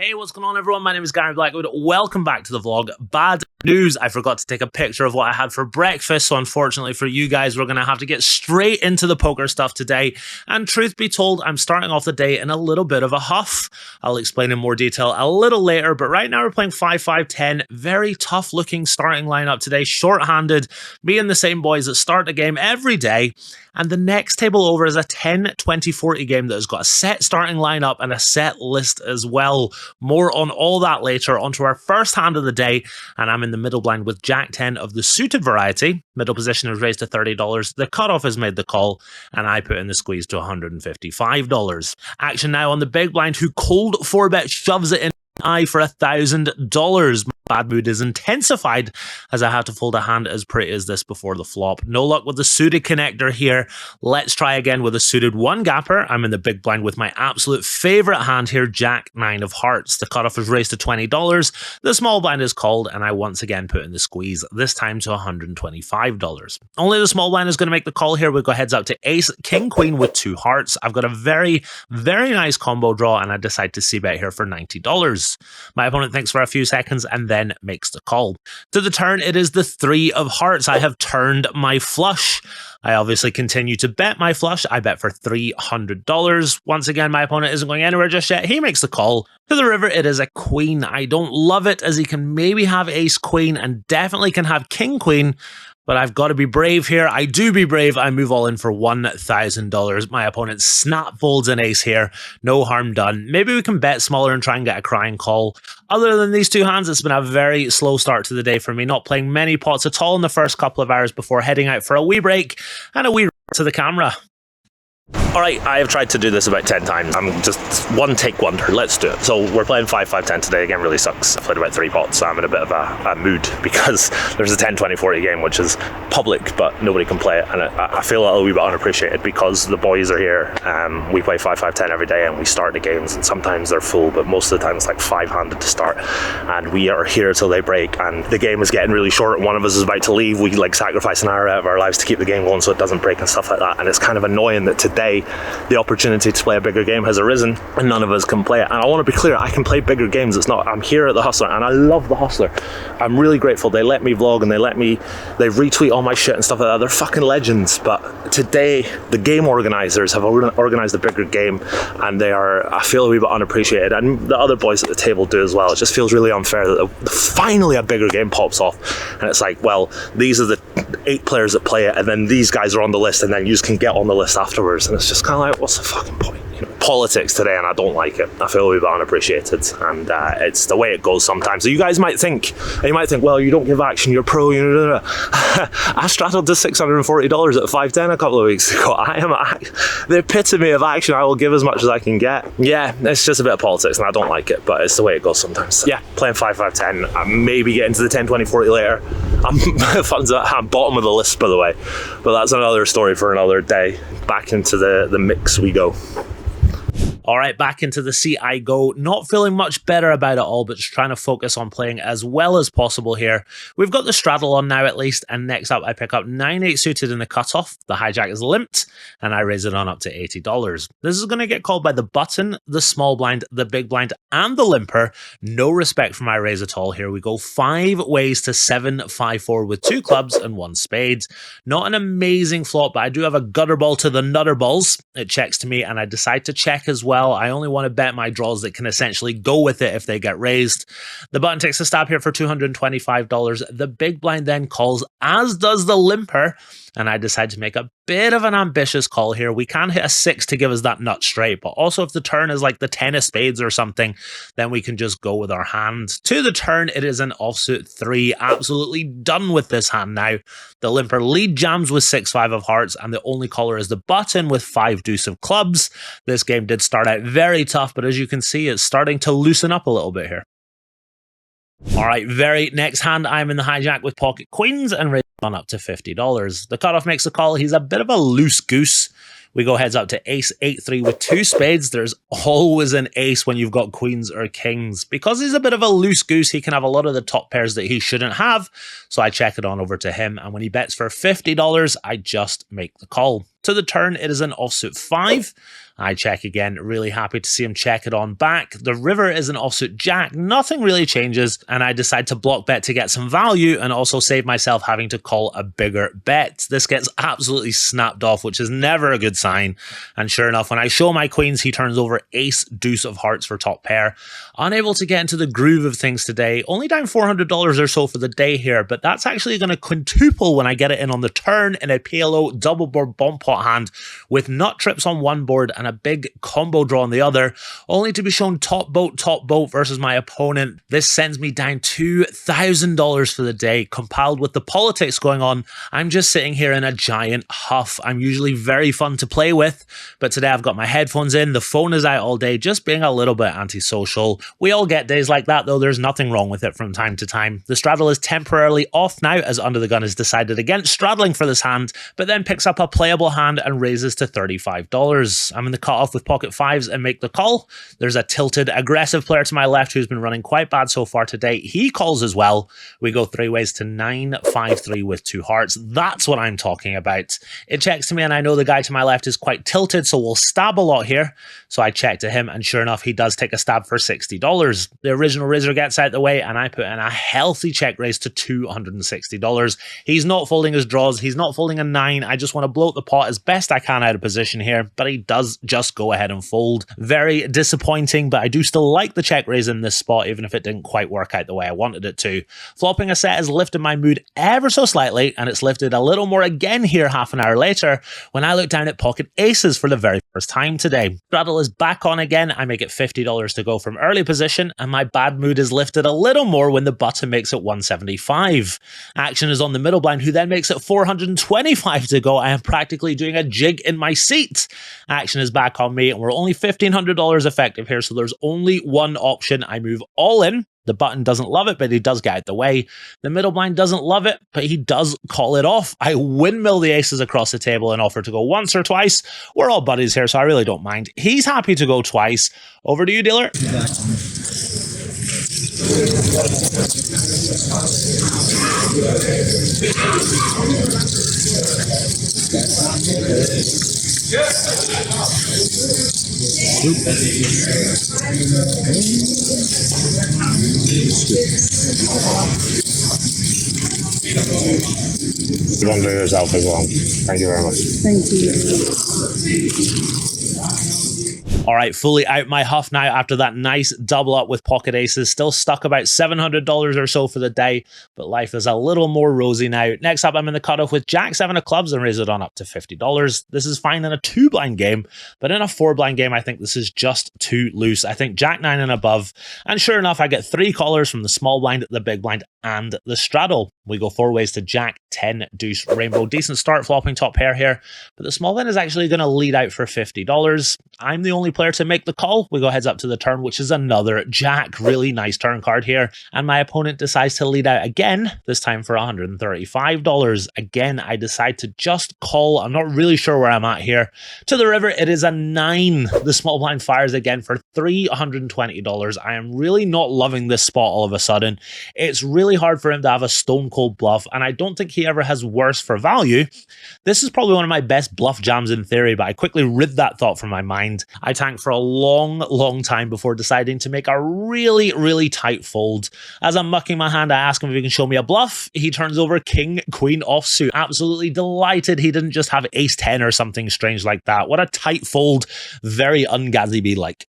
Hey, what's going on everyone? My name is Garrett Blackwood. Welcome back to the vlog. Bad news, I forgot to take a picture of what I had for breakfast, so unfortunately for you guys, we're going to have to get straight into the poker stuff today. And truth be told, I'm starting off the day in a little bit of a huff. I'll explain in more detail a little later, but right now we're playing 5-5-10. Very tough looking starting lineup today, short-handed, me and the same boys that start the game every day. And the next table over is a 10-20-40 game that has got a set starting lineup and a set list as well. More on all that later. Onto our first hand of the day, and I'm in the middle blind with Jack 10 of the suited variety. Middle position is raised to $30. The cutoff has made the call, and I put in the squeeze to $155. Action now on the big blind, who cold 4-bet shoves it in I for $1,000. Bad mood is intensified as I have to fold a hand as pretty as this before the flop. No luck with the suited connector here. Let's try again with a suited one gapper. I'm in the big blind with my absolute favorite hand here, Jack 9 of hearts. The cutoff is raised to $20. The small blind is called, and I once again put in the squeeze, this time to $125. Only the small blind is going to make the call here. We go heads up to ace, king, queen with 2 hearts. I've got a very, very nice combo draw, and I decide to c-bet here for $90. My opponent thinks for a few seconds and then makes the call. To the turn, it is the 3 of hearts. I have turned my flush. I obviously continue to bet my flush. I bet for $300. Once again, my opponent isn't going anywhere just yet. He makes the call. To the river, it is a queen. I don't love it, as he can maybe have ace queen and definitely can have king queen. But I've got to be brave here. I do be brave. I move all in for $1,000. My opponent snap folds an ace here. No harm done. Maybe we can bet smaller and try and get a crying call. Other than these two hands, it's been a very slow start to the day for me. Not playing many pots at all in the first couple of hours before heading out for a wee break and a wee to the camera. Alright, I have tried to do this about 10 times. I'm just one take wonder. Let's do it. So we're playing 5-5-10 today. Again, really sucks. I played about 3 pots, so I'm in a bit of a mood because there's a 10-20-40 game which is public, but nobody can play it, and I feel a little wee bit unappreciated because the boys are here. We play 5-5-10 every day and we start the games, and sometimes they're full, but most of the time it's like 5-handed to start, and we are here till they break, and the game is getting really short. One of us is about to leave. We like sacrifice an hour out of our lives to keep the game going so it doesn't break and stuff like that, and it's kind of annoying that today the opportunity to play a bigger game has arisen and none of us can play it. And I want to be clear, I can play bigger games. It's not, I'm here at the Hustler and I love the Hustler. I'm really grateful. They let me vlog and they retweet all my shit and stuff like that. They're fucking legends. But today the game organizers have organized a bigger game, and they are, I feel, a wee bit unappreciated, and the other boys at the table do as well. It just feels really unfair that finally a bigger game pops off, and it's like, well, these are the 8 players that play it, and then these guys are on the list, and then you can get on the list afterwards, and it's just kind of like, what's the fucking point? You know, politics today, and I don't like it. I feel a wee bit unappreciated, and it's the way it goes sometimes. So you guys might think, well, you don't give action, you're pro, you know. I straddled to $640 at 5-10 a couple of weeks ago. I am the epitome of action. I will give as much as I can get. Yeah, it's just a bit of politics, and I don't like it, but it's the way it goes sometimes. So yeah, playing 5-5-10. I maybe get into the 10-20-40 later. I'm bottom of the list, by the way, but that's another story for another day. Back into the mix we go. All right, back into the seat I go. Not feeling much better about it all, but just trying to focus on playing as well as possible here. We've got the straddle on now at least, and next up I pick up 9-8 suited in the cutoff. The hijack is limped, and I raise it on up to $80. This is going to get called by the button, the small blind, the big blind, and the limper. No respect for my raise at all here. We go 5 ways to 7-5-4 with 2 clubs and 1 spade. Not an amazing flop, but I do have a gutter ball to the nutter balls. It checks to me, and I decide to check as well. I only want to bet my draws that can essentially go with it if they get raised. The button takes a stab here for $225. The big blind then calls, as does the limper, and I decide to make a bit of an ambitious call here. We can hit a 6 to give us that nut straight, but also if the turn is like the 10 of spades or something, then we can just go with our hand. To the turn, it is an offsuit 3. Absolutely done with this hand now. The limper lead jams with 6-5 of hearts, and the only caller is the button with 5 deuce of clubs. This game did start out very tough, but as you can see, it's starting to loosen up a little bit here. All right, very next hand, I'm in the hijack with pocket queens and raise on up to $50. The cutoff makes the call. He's a bit of a loose goose. We go heads up to ace 8-3 with 2 spades. There's always an ace when you've got queens or kings. Because he's a bit of a loose goose, he can have a lot of the top pairs that he shouldn't have. So I check it on over to him, and when he bets for $50, I just make the call. To the turn, it is an offsuit 5. I check again, really happy to see him check it on back. The river is an offsuit jack, nothing really changes, and I decide to block bet to get some value and also save myself having to call a bigger bet. This gets absolutely snapped off, which is never a good sign. And sure enough, when I show my queens, he turns over ace deuce of hearts for top pair. Unable to get into the groove of things today, only down $400 or so for the day here, but that's actually going to quintuple when I get it in on the turn in a PLO double board bomb pot hand with nut trips on one board and a big combo draw on the other, only to be shown top boat versus my opponent. This sends me down $2,000 for the day. Compiled with the politics going on, I'm just sitting here in a giant huff. I'm usually very fun to play with, but today I've got my headphones in, the phone is out all day, just being a little bit antisocial. We all get days like that though, there's nothing wrong with it from time to time. The straddle is temporarily off now as Under the Gun has decided against straddling for this hand, but then picks up a playable hand and raises to $35. I'm in the cut off with pocket fives and make the call. There's a tilted, aggressive player to my left who's been running quite bad so far today. He calls as well. We go three ways to 9-5-3 with two hearts. That's what I'm talking about. It checks to me and I know the guy to my left is quite tilted, so we'll stab a lot here. So I check to him and sure enough, he does take a stab for $60. The original raiser gets out the way and I put in a healthy check raise to $260. He's not folding his draws. He's not folding a 9. I just want to bloat the pot as best I can out of position here, but he does just go ahead and fold. Very disappointing, but I do still like the check raise in this spot, even if it didn't quite work out the way I wanted it to. Flopping a set has lifted my mood ever so slightly, and it's lifted a little more again here half an hour later when I look down at pocket aces for the very first time today. Straddle is back on again. I make it $50 to go from early position, and my bad mood is lifted a little more when the button makes it 175. Action is on the middle blind, who then makes it 425 to go. I am practically doing a jig in my seat. Action is back on me, and we're only $1,500 effective here, so there's only one option. I move all in. The button doesn't love it, but he does get out the way. The middle blind doesn't love it, but he does call it off. I windmill the aces across the table and offer to go once or twice. We're all buddies here, so I really don't mind. He's happy to go twice. Over to you, dealer. You don't do yourself as well. Thank you very much. Thank you. All right, fully out my huff now after that nice double up with pocket aces. Still stuck about $700 or so for the day, but life is a little more rosy now. Next up, I'm in the cutoff with Jack 7 of clubs and raise it on up to $50. This is fine in a 2-blind game, but in a 4-blind game, I think this is just too loose. I think Jack 9 and above, and sure enough, I get 3 callers from the small blind, the big blind, and the straddle. We go 4 ways to Jack, 10, deuce, rainbow. Decent start flopping top pair here, but the small blind is actually going to lead out for $50. I'm the only player to make the call. We go heads up to the turn, which is another Jack. Really nice turn card here. And my opponent decides to lead out again, this time for $135. Again, I decide to just call. I'm not really sure where I'm at here. To the river, it is a 9. The small blind fires again for $320. I am really not loving this spot all of a sudden. It's really hard for him to have a stone cold bluff, and I don't think he ever has worse for value. This is probably one of my best bluff jams in theory, but I quickly rid that thought from my mind. I tank for a long time before deciding to make a really tight fold. As I'm mucking my hand, I ask him if he can show me a bluff. He turns over king, queen offsuit. Absolutely delighted he didn't just have ace 10 or something strange like that. What a tight fold. Very un-Gatsby-like.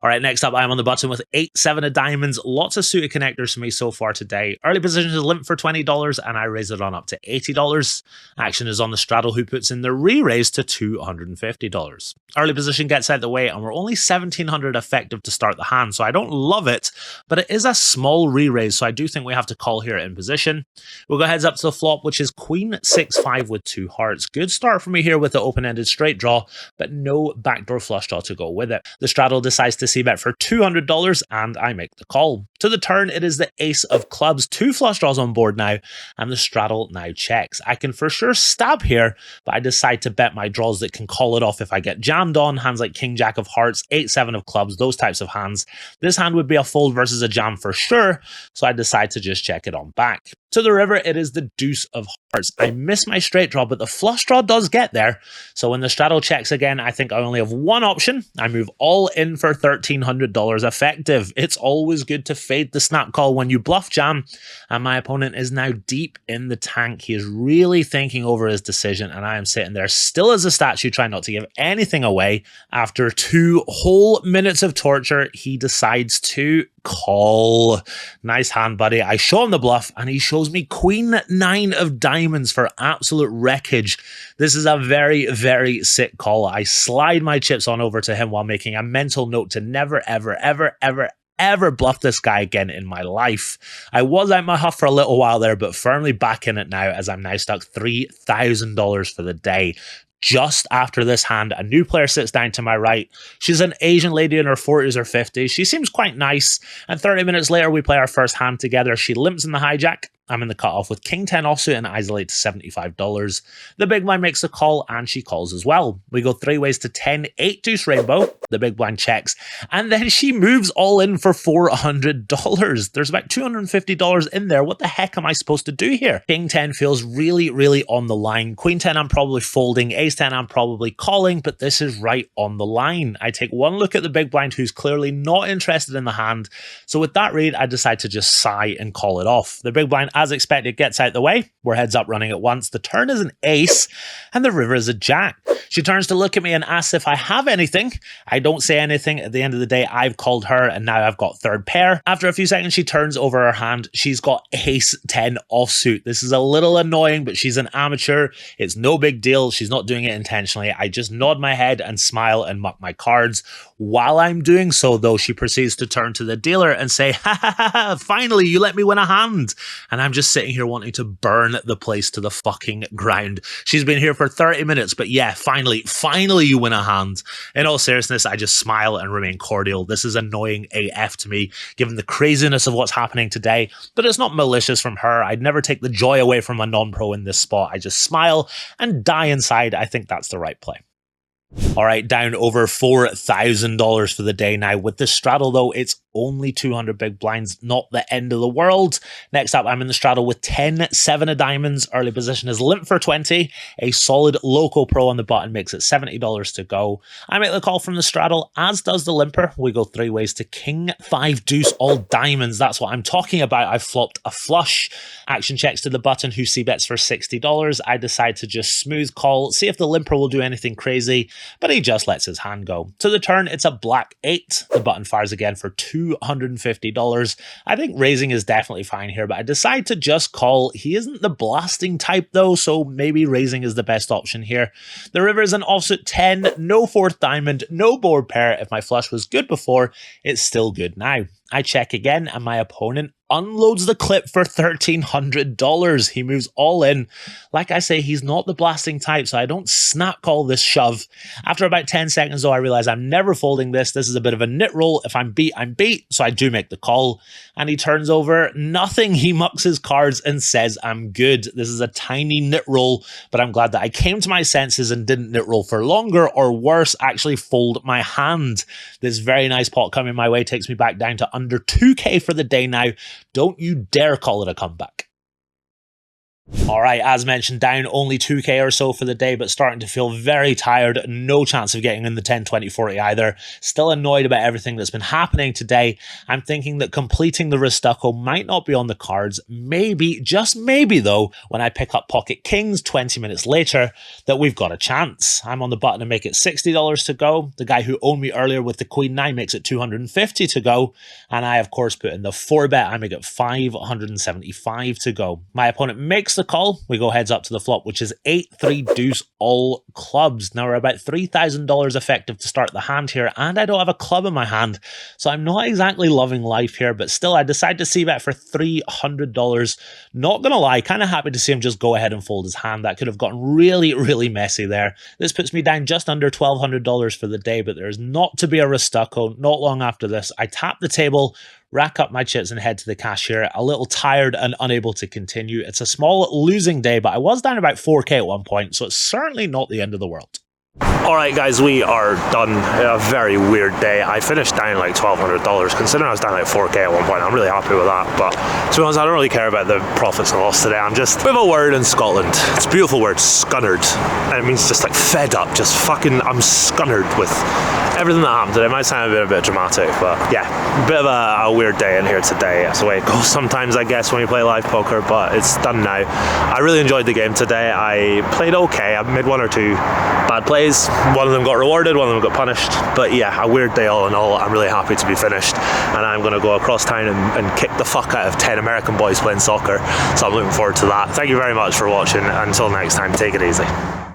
All right, next up, I'm on the button with 8, 7 of diamonds. Lots of suited connectors for me so far today. Early position is limp for $20, and I raise it on up to $80. Action is on the straddle, who puts in the re-raise to $250. Early position gets out the way, and we're only $1,700 effective to start the hand, so I don't love it, but it is a small re-raise, so I do think we have to call here in position. We'll go heads up to the flop, which is queen 6-5 with 2 hearts. Good start for me here with the open-ended straight draw, but no backdoor flush draw to go with it. The straddle decides to c-bet for $200 and I make the call. To the turn, it is the ace of clubs, 2 flush draws on board now, and the straddle now checks. I can for sure stab here, but I decide to bet my draws that can call it off if I get jammed on, hands like king jack of hearts, 8-7 of clubs, those types of hands. This hand would be a fold versus a jam for sure, so I decide to just check it on back. To the river, it is the deuce of hearts. I miss my straight draw, but the flush draw does get there. So when the straddle checks again, I think I only have one option. I move all in for $1,300 effective. It's always good to fade the snap call when you bluff jam, and my opponent is now deep in the tank. He is really thinking over his decision, and I am sitting there still as a statue, trying not to give anything away. After 2 whole minutes of torture, he decides to call. Nice hand, buddy. I show him the bluff, and he shows me queen 9 of diamonds for absolute wreckage. This is a very, very sick call. I slide my chips on over to him while making a mental note to never, ever bluff this guy again in my life. I was out my huff for a little while there, but firmly back in it now, as I'm now stuck $3,000 for the day. Just after this hand, a new player sits down to my right. She's an Asian lady in her 40s or 50s. She seems quite nice, and 30 minutes later we play our first hand together. She limps in the hijack. I'm in the cutoff with king 10 offsuit and isolate to $75. The big blind makes a call, and she calls as well. We go 3 ways to 10, 8 deuce rainbow. The big blind checks, and then she moves all in for $400. There's about $250 in there. What the heck am I supposed to do here? King 10 feels really, really on the line. Queen 10 I'm probably folding. Ace 10 I'm probably calling, but this is right on the line. I take one look at the big blind, who's clearly not interested in the hand. So with that read, I decide to just sigh and call it off. The big blind, as expected, gets out the way. We're heads up running at once. The turn is an ace, and the river is a jack. She turns to look at me and asks if I have anything. I don't say anything. At the end of the day, I've called her, and now I've got third pair. After a few seconds, she turns over her hand. She's got ace 10 offsuit. This is a little annoying, but she's an amateur. It's no big deal. She's not doing it intentionally. I just nod my head and smile and muck my cards. While I'm doing so, though, she proceeds to turn to the dealer and say, ha ha ha ha, finally, you let me win a hand. And I'm just sitting here wanting to burn the place to the fucking ground. She's been here for 30 minutes, but yeah, finally you win a hand. In all seriousness, I just smile and remain cordial. This is annoying AF to me, given the craziness of what's happening today, but it's not malicious from her. I'd never take the joy away from a non-pro in this spot. I just smile and die inside. I think that's the right play. All right, down over $4,000 for the day now. With the straddle, though, it's only 200 big blinds, not the end of the world. Next up, I'm in the straddle with 10, 7 of diamonds. Early position is limp for 20. A solid local pro on the button makes it $70 to go. I make the call from the straddle, as does the limper. We go 3 ways to king 5 deuce, all diamonds. That's what I'm talking about. I flopped a flush. Action checks to the button, who c-bets for $60. I decide to just smooth call, see if the limper will do anything crazy, but he just lets his hand go. To the turn, it's a black 8. The button fires again for $250. I think raising is definitely fine here, but I decide to just call. He isn't the blasting type though, so maybe raising is the best option here. The river is an offsuit 10, no 4th diamond, no board pair. If my flush was good before, it's still good now. I check again, and my opponent unloads the clip for $1,300. He moves all in. Like I say, he's not the blasting type, so I don't snap call this shove. After about 10 seconds, though, I realize I'm never folding this. This is a bit of a nit roll. If I'm beat, I'm beat. So I do make the call, and he turns over nothing. He mucks his cards and says, I'm good. This is a tiny nit roll, but I'm glad that I came to my senses and didn't nit roll for longer, or worse, actually fold my hand. This very nice pot coming my way takes me back down to under 2K for the day now. Don't you dare call it a comeback. All right, as mentioned, down only 2K or so for the day, but starting to feel very tired. No chance of getting in the 10, 20, 40 either. Still annoyed about everything that's been happening today. I'm thinking that completing the Restucco might not be on the cards. Maybe, just maybe though, when I pick up pocket kings 20 minutes later, that we've got a chance. I'm on the button to make it $60 to go. The guy who owned me earlier with the queen 9 makes it $250 to go. And I, of course, put in the 4-bet. I make it $575 to go. My opponent makes the call. We go heads up to the flop, which is 8-3 deuce all clubs. Now we're about $3,000 effective to start the hand here, and I don't have a club in my hand, so I'm not exactly loving life here, but still I decide to c-bet for $300. Not gonna lie, kind of happy to see him just go ahead and fold his hand. That could have gotten really, really messy there. This puts me down just under $1,200 for the day, but there's not to be a restucco. Not long after this, I tap the table, rack up my chips and head to the cashier, a little tired and unable to continue. It's a small losing day, but I was down about 4k at one point, so it's certainly not the end of the world. Alright guys, we are done. A very weird day. I finished down like $1,200, considering I was down like 4k at one point. I'm really happy with that, but to be honest, I don't really care about the profits and loss today. I'm just, we have a word in Scotland. It's a beautiful word, scunnered, and it means just like fed up, just fucking, I'm scunnered with everything that happened today. It might sound a bit dramatic, but yeah, a bit of a weird day in here today. That's the way it goes sometimes, I guess, when you play live poker, but it's done now. I really enjoyed the game today. I played okay. I made one or two bad plays. One of them got rewarded, one of them got punished, but yeah, a weird day all in all. I'm really happy to be finished, and I'm going to go across town and kick the fuck out of 10 American boys playing soccer, so I'm looking forward to that. Thank you very much for watching. Until next time, take it easy.